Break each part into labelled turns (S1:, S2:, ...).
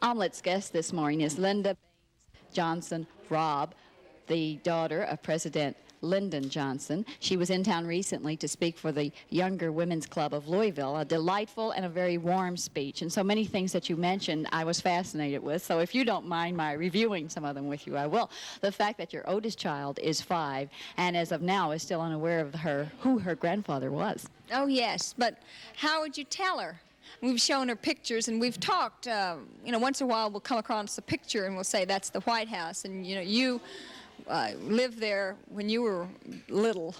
S1: Omelet's guest this morning is Lynda Johnson Robb, the daughter of President Lyndon Johnson. She was in town recently to speak for the Younger Women's Club of Louisville, a delightful and a very warm speech. And so many things that you mentioned I was fascinated with. So if you don't mind my reviewing some of them with you, I will. The fact that your oldest child is 5 and as of now is still unaware of who her grandfather was.
S2: Oh, yes, but how would you tell her? We've shown her pictures, and we've talked. Once in a while we'll come across a picture and we'll say, that's the White House, and, you lived there when you were little.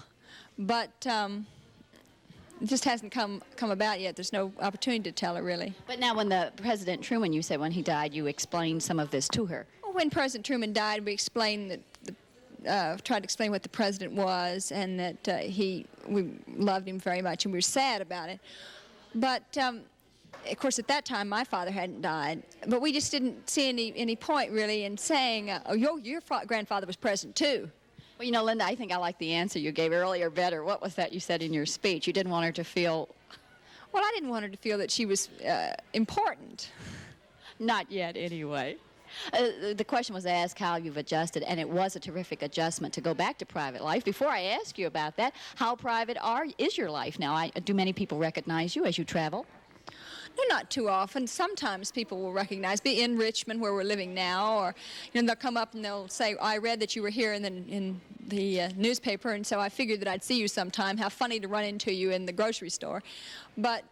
S2: But it just hasn't come about yet. There's no opportunity to tell her, really.
S1: But now when the President Truman, you said when he died, you explained some of this to her.
S2: Well, when President Truman died, we explained that tried to explain what the president was, and that we loved him very much, and we were sad about it. But of course, at that time, my father hadn't died, but we just didn't see any point, really, in saying, your grandfather was president, too.
S1: Well, Lynda, I think I like the answer you gave earlier better. What was that you said in your speech? You didn't want her to feel...
S2: Well, I didn't want her to feel that she was important.
S1: Not yet, anyway. The question was asked how you've adjusted, and it was a terrific adjustment to go back to private life. Before I ask you about that, how private is your life now? Do many people recognize you as you travel?
S2: No, not too often. Sometimes people will recognize me in Richmond, where we're living now, or they'll come up and they'll say, I read that you were here in the newspaper, and so I figured that I'd see you sometime. How funny to run into you in the grocery store. But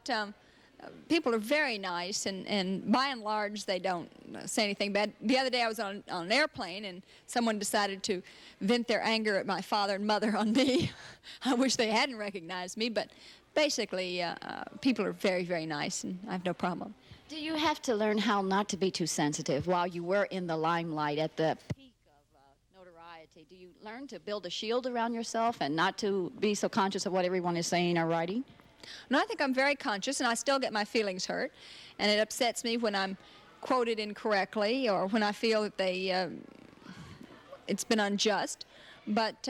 S2: people are very nice, and by and large, they don't say anything bad. The other day I was on an airplane, and someone decided to vent their anger at my father and mother on me. I wish they hadn't recognized me, but basically, people are very, very nice, and I have no problem.
S1: Do you have to learn how not to be too sensitive while you were in the limelight at the peak of notoriety? Do you learn to build a shield around yourself and not to be so conscious of what everyone is saying or writing?
S2: No, I think I'm very conscious, and I still get my feelings hurt, and it upsets me when I'm quoted incorrectly or when I feel that it's been unjust, but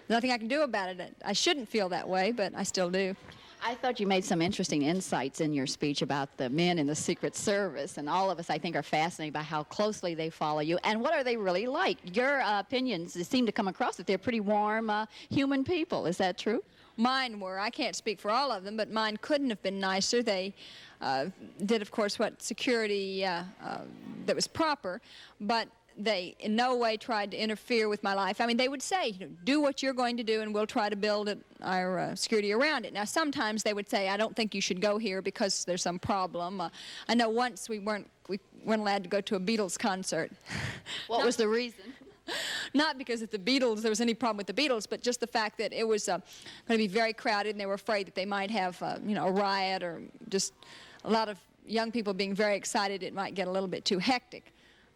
S2: nothing I can do about it. I shouldn't feel that way, but I still do.
S1: I thought you made some interesting insights in your speech about the men in the Secret Service, and all of us, I think, are fascinated by how closely they follow you, and what are they really like? Your opinions seem to come across that they're pretty warm, human people. Is that true?
S2: Mine were. I can't speak for all of them, but mine couldn't have been nicer. They did, of course, what security that was proper, but they in no way tried to interfere with my life. I mean, they would say, do what you're going to do, and we'll try to build our security around it. Now, sometimes they would say, I don't think you should go here because there's some problem. I know once we weren't allowed to go to a Beatles concert.
S1: What was the reason?
S2: Not because of the Beatles, there was any problem with the Beatles, but just the fact that it was going to be very crowded, and they were afraid that they might have, a riot, or just a lot of young people being very excited. It might get a little bit too hectic.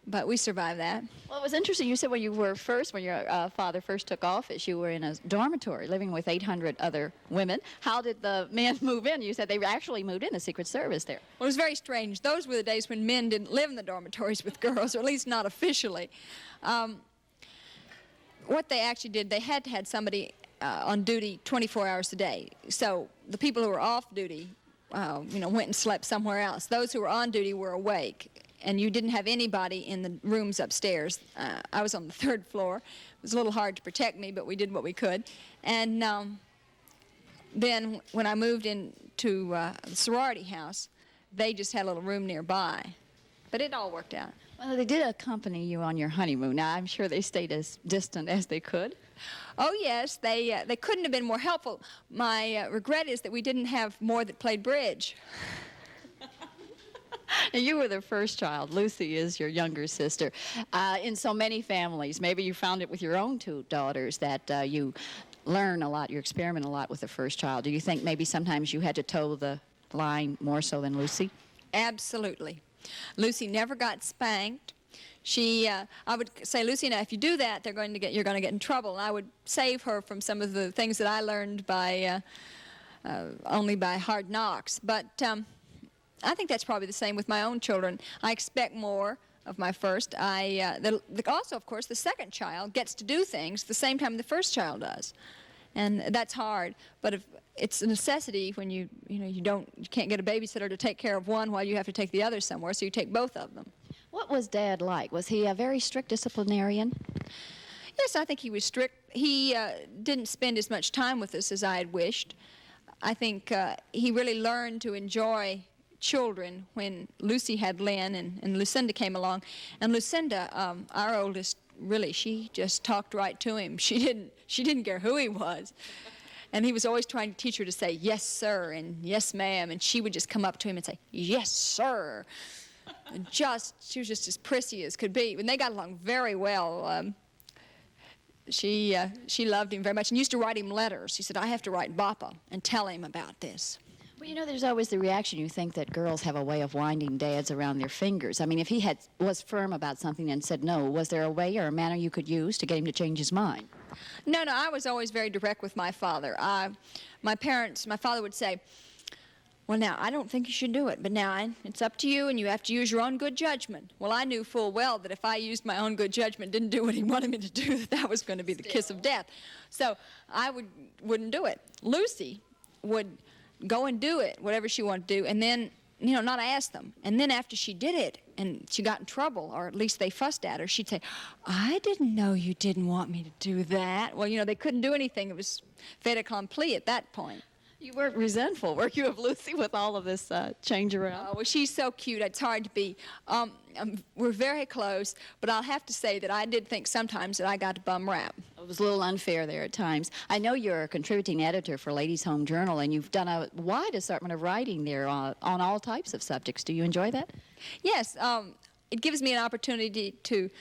S2: But we survived that.
S1: Well, it was interesting. You said when your father first took office, you were in a dormitory living with 800 other women. How did the men move in? You said they actually moved in the Secret Service there.
S2: Well, it was very strange. Those were the days when men didn't live in the dormitories with girls, or at least not officially. What they actually did, they had to have somebody on duty 24 hours a day. So the people who were off duty, went and slept somewhere else. Those who were on duty were awake. And you didn't have anybody in the rooms upstairs. I was on the 3rd floor. It was a little hard to protect me, but we did what we could. And then when I moved into the sorority house, they just had a little room nearby. But it all worked out.
S1: Well, they did accompany you on your honeymoon. Now, I'm sure they stayed as distant as they could.
S2: Oh, yes. They couldn't have been more helpful. My regret is that we didn't have more that played bridge.
S1: You were the first child. Lucy is your younger sister. In so many families, maybe you found it with your own 2 daughters, that you learn a lot, you experiment a lot with the first child. Do you think maybe sometimes you had to toe the line more so than Lucy?
S2: Absolutely. Lucy never got spanked. I would say, Lucy, now if you do that, you're going to get in trouble. And I would save her from some of the things that I learned only by hard knocks. But I think that's probably the same with my own children. I expect more of my first. Also, of course, the second child gets to do things the same time the first child does. And that's hard, but if it's a necessity when you can't get a babysitter to take care of one while you have to take the other somewhere, so you take both of them.
S1: What was Dad like? Was he a very strict disciplinarian?
S2: Yes, I think he was strict. He didn't spend as much time with us as I had wished. I think he really learned to enjoy children when Lucy had Lynn and Lucinda came along. And Lucinda, our oldest, really, she just talked right to him. She didn't care who he was. And he was always trying to teach her to say, yes, sir, and yes, ma'am. And she would just come up to him and say, yes, sir. And she was just as prissy as could be. And they got along very well. She loved him very much and used to write him letters. She said, I have to write Papa and tell him about this.
S1: Well, you know, there's always the reaction. You think that girls have a way of winding dads around their fingers. I mean, if he was firm about something and said no, was there a way or a manner you could use to get him to change his mind?
S2: No, I was always very direct with my father. My father would say, well, now, I don't think you should do it, but now it's up to you, and you have to use your own good judgment. Well, I knew full well that if I used my own good judgment, didn't do what he wanted me to do, that was going to be the kiss of death. So I wouldn't do it. Lucy would go and do it, whatever she wanted to do, and then, not ask them. And then after she did it, and she got in trouble, or at least they fussed at her, she'd say, I didn't know you didn't want me to do that. Well, they couldn't do anything. It was fait accompli at that point.
S1: You weren't resentful, were you, of Lucy with all of this change around?
S2: Well, she's so cute. It's hard to be. We're very close, but I'll have to say that I did think sometimes that I got a bum rap.
S1: It was a little unfair there at times. I know you're a contributing editor for Ladies' Home Journal, and you've done a wide assortment of writing there on all types of subjects. Do you enjoy that?
S2: Yes. It gives me an opportunity to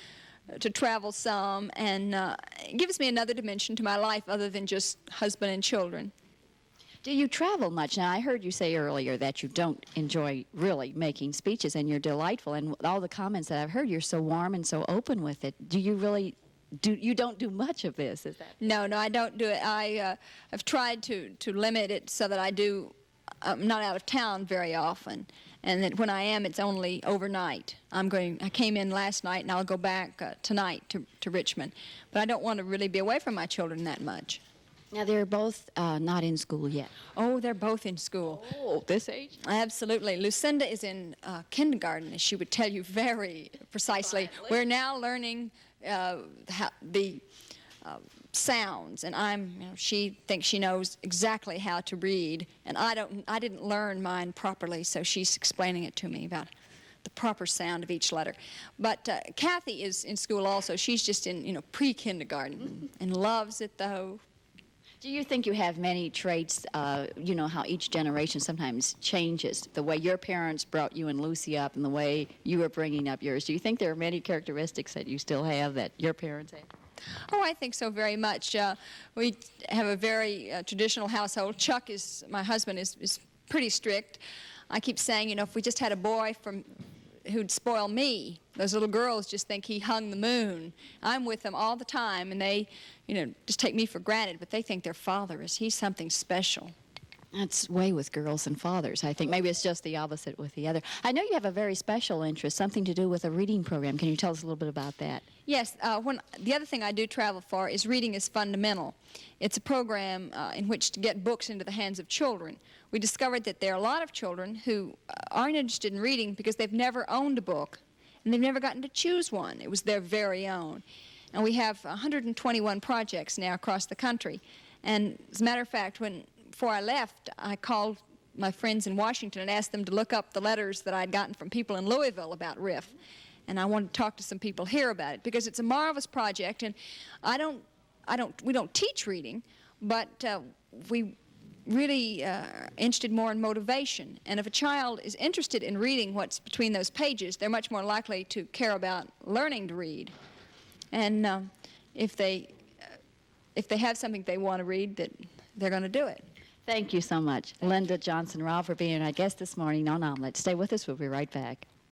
S2: travel some, and it gives me another dimension to my life other than just husband and children.
S1: Do you travel much? Now, I heard you say earlier that you don't enjoy really making speeches, and you're delightful. And all the comments that I've heard, you're so warm and so open with it. Do you really you don't do much of this, is that?
S2: No, I don't do it. I've tried to limit it so that I'm not out of town very often, and that when I am, it's only overnight. I came in last night, and I'll go back tonight to Richmond. But I don't want to really be away from my children that much.
S1: Now, they're both not in school yet.
S2: Oh, they're both in school.
S1: Oh, this age?
S2: Absolutely. Lucinda is in kindergarten, as she would tell you very precisely. Finally. We're now learning the sounds, and she thinks she knows exactly how to read, and I didn't learn mine properly, so she's explaining it to me about the proper sound of each letter. But Kathy is in school also. She's just in pre-kindergarten and loves it, though.
S1: Do you think you have many traits, how each generation sometimes changes, the way your parents brought you and Lucy up and the way you were bringing up yours? Do you think there are many characteristics that you still have that your parents had?
S2: Oh, I think so very much. We have a very traditional household. Chuck, my husband, is pretty strict. I keep saying, if we just had a boy who'd spoil me, those little girls just think he hung the moon. I'm with them all the time, and they, just take me for granted, but they think their father he's something special.
S1: That's way with girls and fathers. I think maybe it's just the opposite with the other. I know you have a very special interest, something to do with a reading program. Can you tell us a little bit about that?
S2: Yes. The other thing I do travel for is Reading is Fundamental. It's a program in which to get books into the hands of children. We discovered that there are a lot of children who aren't interested in reading because they've never owned a book, and they've never gotten to choose one. It was their very own. And we have 121 projects now across the country. And as a matter of fact, before I left, I called my friends in Washington and asked them to look up the letters that I'd gotten from people in Louisville about RIF. And I wanted to talk to some people here about it because it's a marvelous project. And we don't teach reading, but we really interested more in motivation. And if a child is interested in reading what's between those pages, they're much more likely to care about learning to read. And if they have something they want to read, that they're going to do it.
S1: Thank you so much, Lynda Johnson Robb, for being our guest this morning on Omelette. Stay with us. We'll be right back.